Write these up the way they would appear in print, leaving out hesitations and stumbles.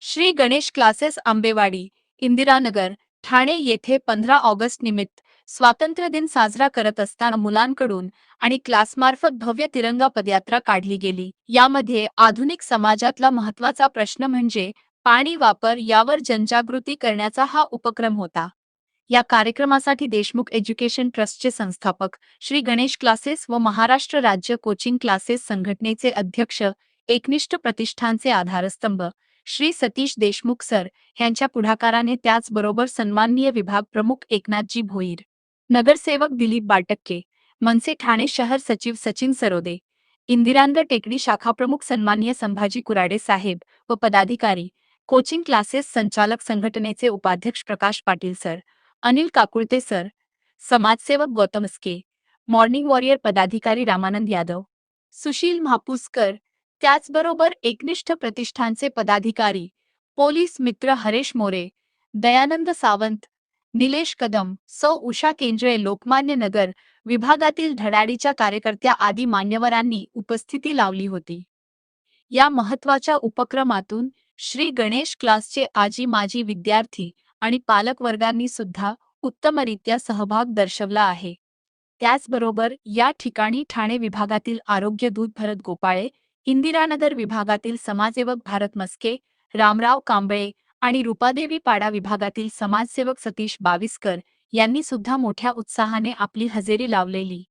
Shri Ganesh classes Ambewadi, Indiranagar, Thane येथे 15 August निमित्त स्वातंत्र्य दिन साजरा करत असताना मुलांकडून आणि क्लासमार्फत भव्य तिरंगा पदयात्रा काढली गेली। यामध्ये आधुनिक समाजातला महत्त्वाचा प्रश्न म्हणजे पाणी वापर यावर जनजागृती करण्याचा हा उपक्रम होता। या कार्यक्रमासाठी देशमुख एज्युकेशन ट्रस्टचे संस्थापक श्री गणेश क्लासेस व महाराष्ट्र राज्य कोचिंग क्लासेस संघटनेचे अध्यक्ष, एकनिष्ठ प्रतिष्ठानचे आधारस्तंभ श्री सतीश देशमुख सर यांच्या पुढाकाराने, त्याचबरोबर सन्माननीय विभाग प्रमुख एकनाथजी भोईर, नगरसेवक दिलीप बाटक्के, मनसे ठाणे शहर सचिव सचिन सरोदे, इंदिरानगर टेकडी शाखा प्रमुख सन्माननीय संभाजी कुराडे साहेब व पदाधिकारी, कोचिंग क्लासेस संचालक संघटनेचे उपाध्यक्ष प्रकाश पाटील सर, अनिल काकुळते सर, समाजसेवक गौतम स्के, मॉर्निंग वॉरियर पदाधिकारी रामानंद यादव, सुशील म्हापुसकर, त्याचबरोबर एकनिष्ठ प्रतिष्ठानचे पदाधिकारी, पोलीस मित्र हरेश मोरे, दयानंद सावंत, निलेश कदम, सौ उषा केंद्रे, लोकमान्य नगर विभागातील धडाडीच्या कार्यकर्त्या आदी मान्यवरांनी उपस्थिती लावली होती। या महत्त्वाच्या उपक्रमातून श्री गणेश क्लासचे आजी माजी विद्यार्थी आणि पालक वर्गांनी सुद्धा उत्तमरित्या सहभाग दर्शवला आहे। त्याचबरोबर या ठिकाणी ठाणे विभागातील आरोग्य दूत भरत गोपाळे, इंदिरानगर विभागातील समाजसेवक भारत मस्के, रामराव कांबळे आणि रूपादेवी पाडा विभागातील समाजसेवक सतीश बाविस्कर यांनी सुद्धा मोठ्या उत्साहाने आपली हजेरी लावलेली।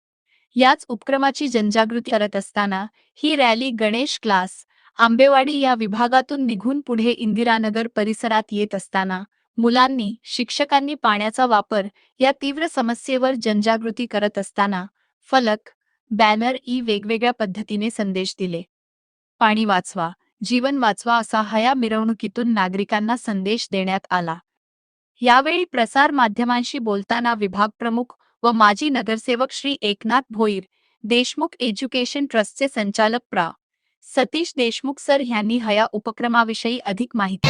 याच उपक्रमाची जनजागृती करत असताना ही रॅली गणेश क्लास आंबेवाडी या विभागातून निघून पुढे इंदिरानगर परिसरात येत असताना मुलांनी, शिक्षकांनी पाण्याचा वापर या तीव्र समस्येवर जनजागृती करत असताना फलक, बॅनर वेगवेगळ्या पद्धतीने संदेश दिले। पाणी वाचवा, जीवन वाचवा असा या मिरवणुकीतून नागरिकांना संदेश देण्यात आला। यावेळी प्रसार माध्यमांशी बोलताना विभाग प्रमुख व माजी नगरसेवक श्री एकनाथ भोईर, देशमुख एज्युकेशन ट्रस्टचे संचालक प्रा. सतीश देशमुख सर यांनी या उपक्रमाविषयी अधिक माहिती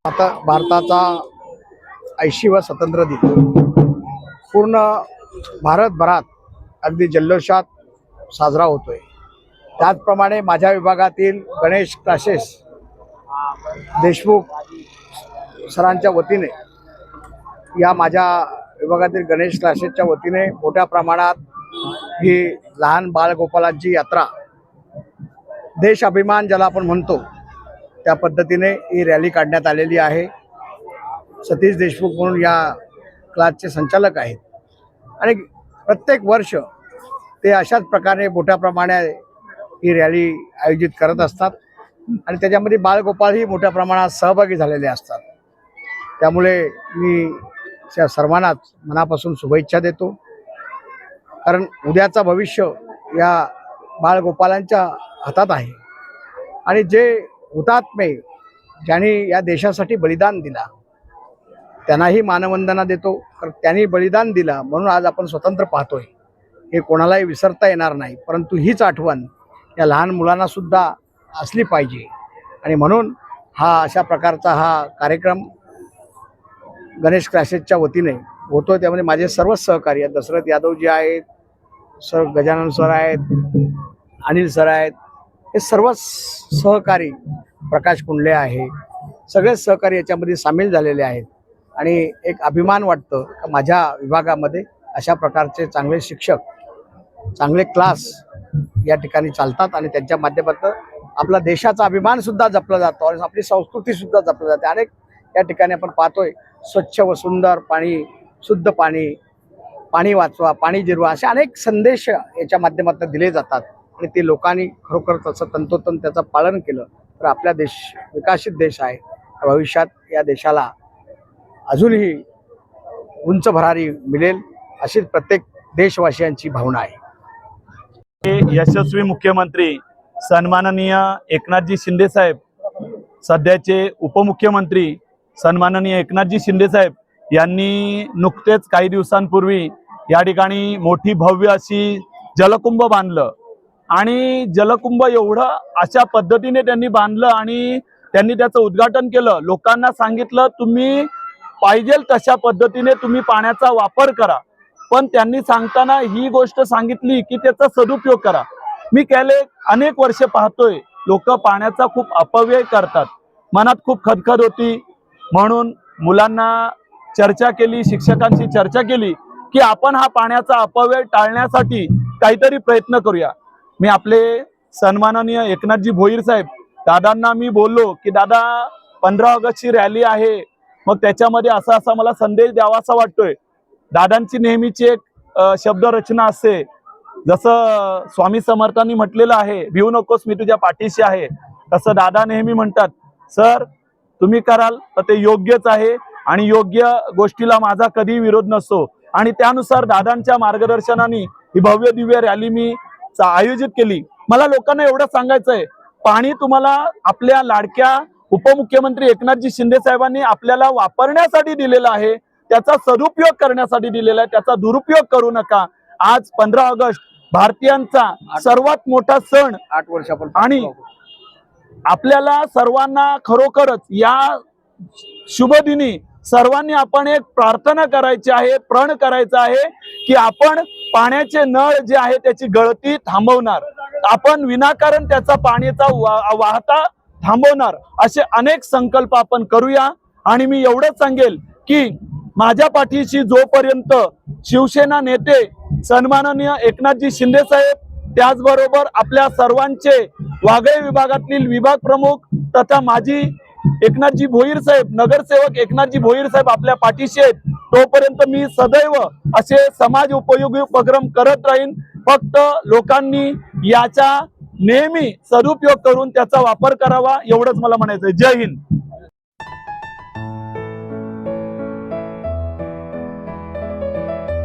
आता भारताचा 80वा स्वातंत्र्य दिन पूर्ण भारतभरात अगदी जल्लोषात साजरा होतोय। त्याचप्रमाणे माझ्या विभागातील गणेश क्लासेस देशमुख सरांच्या वतीने, या माझ्या विभागातील गणेश क्लासेसच्या वतीने मोठ्या प्रमाणात ही लहान बाळगोपालांची यात्रा, देश अभिमान ज्याला आपण म्हणतो त्या पद्धतीने ही रॅली काढण्यात आलेली आहे। सतीश देशमुख म्हणून या क्लासचे संचालक आहेत आणि प्रत्येक वर्ष ते अशाच प्रकारे मोठ्या प्रमाणात ही रॅली आयोजित करत असतात आणि त्याच्यामध्ये बाळगोपाळही मोठ्या प्रमाणात सहभागी झालेले असतात। त्यामुळे मी त्या सर्वांनाच मनापासून शुभेच्छा देतो, कारण उद्याचा भविष्य या बाळगोपालांच्या हातात आहे आणि जे हुतात्मे ज्यांनी या देशासाठी बलिदान दिला त्यांनाही मानवंदना देतो, कारण त्यांनी बलिदान दिला म्हणून आज आपण स्वतंत्र पाहतोय, हे कोणालाही विसरता येणार नाही। परंतु हीच आठवण या लहान मुलांना सुद्धा असली पाहिजे आणि म्हणून अशा प्रकारचा कार्यक्रम गणेश क्लासेसच्या वतीने होतोय। त्यामध्ये माझे सर्व सहकारी आहेत, दशरथ यादवजी आहेत, सर गजानन सर आहेत, अनिल सर आहेत, हे सर्व सहकारी, प्रकाश कुंडले आहे, सगळे सहकारी याच्यामध्ये सामील झालेले आहेत आणि एक अभिमान वाटतं की माझ्या विभागामध्ये अशा प्रकारचे चांगले शिक्षक, चांगले क्लास या ठिकाणी चालतात आणि त्यांच्या माध्यमातून आपला देशाचा अभिमान सुद्धा जपला जातो आणि आपली संस्कृती सुद्धा जपली जाते। अनेक या ठिकाणी आपण पाहतोय स्वच्छ व सुंदर पाणी, शुद्ध पाणी, पाणी वाचवा, पाणी जिरवा, असे अनेक संदेश याच्या माध्यमातून दिले जातात आणि ते लोकांनी खरोखर तसं तंतोतंत त्याचं पालन केलं तर आपला देश विकसित देश आहे भविष्यात या देशाला अजूनही उंच भरारी मिळेल अशीच प्रत्येक देशवासियांची भावना आहे. यशस्वी मुख्यमंत्री सन्माननीय एकनाथजी शिंदे साहेब, सध्याचे उपमुख्यमंत्री सन्माननीय एकनाथजी शिंदे साहेब यांनी नुकतेच काही दिवसांपूर्वी या ठिकाणी मोठी भव्य अशी जलकुंभ बांधलं आणि जलकुंभ एवढं अशा पद्धतीने त्यांनी बांधलं आणि त्यांनी त्याचं उद्घाटन केलं. लोकांना सांगितलं तुम्ही पाहिजेल तशा पद्धतीने तुम्ही पाण्याचा वापर करा, पण त्यांनी सांगताना ही गोष्ट सांगितली की त्याचा सदुपयोग करा. मी गेले अनेक वर्षे पाहतोय लोक पाण्याचा खूप अपव्यय करतात. मनात खूप खदखद होती, म्हणून मुलांना चर्चा केली, शिक्षकांशी चर्चा केली की आपण हा पाण्याचा अपव्यय टाळण्यासाठी काहीतरी प्रयत्न करूया. मी आपले सन्माननीय एकनाथजी भोईर साहेब दादांना मी बोललो की दादा 15 ऑगस्टची रॅली आहे, मग त्याच्यामध्ये असा मला संदेश द्यावासा वाटतोय. दादांची नेहमीची एक शब्दरचना असते, जसं स्वामी समर्थांनी म्हटलेलं आहे, भिवू नकोस मी तुझ्या पाठीशी आहे, तसं दादा नेहमी म्हणतात सर तुम्ही कराल तर ते योग्यच आहे आणि योग्य गोष्टीला माझा कधी विरोध नसतो. आणि त्यानुसार दादांच्या मार्गदर्शनाने ही भव्य दिव्य रॅली मी आयोजित केली. मला लोकांना एवढं सांगायचंय, पाणी तुम्हाला आपल्या लाडक्या उपमुख्यमंत्री एकनाथजी शिंदे साहेबांनी आपल्याला वापरण्यासाठी दिलेलं आहे, त्याचा सदुपयोग करण्यासाठी दिलेला आहे, त्याचा दुरुपयोग करू नका. आज 15 ऑगस्ट भारतीयांचा सर्वात मोठा सण 8 वर्षापूर्वी आणि आपल्याला सर्वांना खरोखरच या शुभ दिनी सर्वांनी आपण एक प्रार्थना करायची आहे, प्रण करायचा आहे की आपण पाण्याचे नळ जे आहे त्याची गळती थांबवणार, आपण विनाकारण त्याचा पाण्याचा वाहता थांबवणार, असे अनेक संकल्प आपण करूया. आणि मी एवढंच सांगेल की माझ्या पाठीशी जोपर्यंत शिवसेना नेते सन्माननीय एकनाथजी शिंदे साहेब, त्याचबरोबर आपल्या सर्वांचे वाघळे विभागातील विभाग प्रमुख तथा माजी एकनाथजी भोईर साहेब, नगरसेवक एकनाथजी भोईर साहेब आपल्या पाठीशी आहेत, तोपर्यंत मी सदैव असे समाज उपयोगी उपक्रम करत राहीन. फक्त लोकांनी याचा नेहमी सदुपयोग करून त्याचा वापर करावा, एवढंच मला म्हणायचंय. जय हिंद.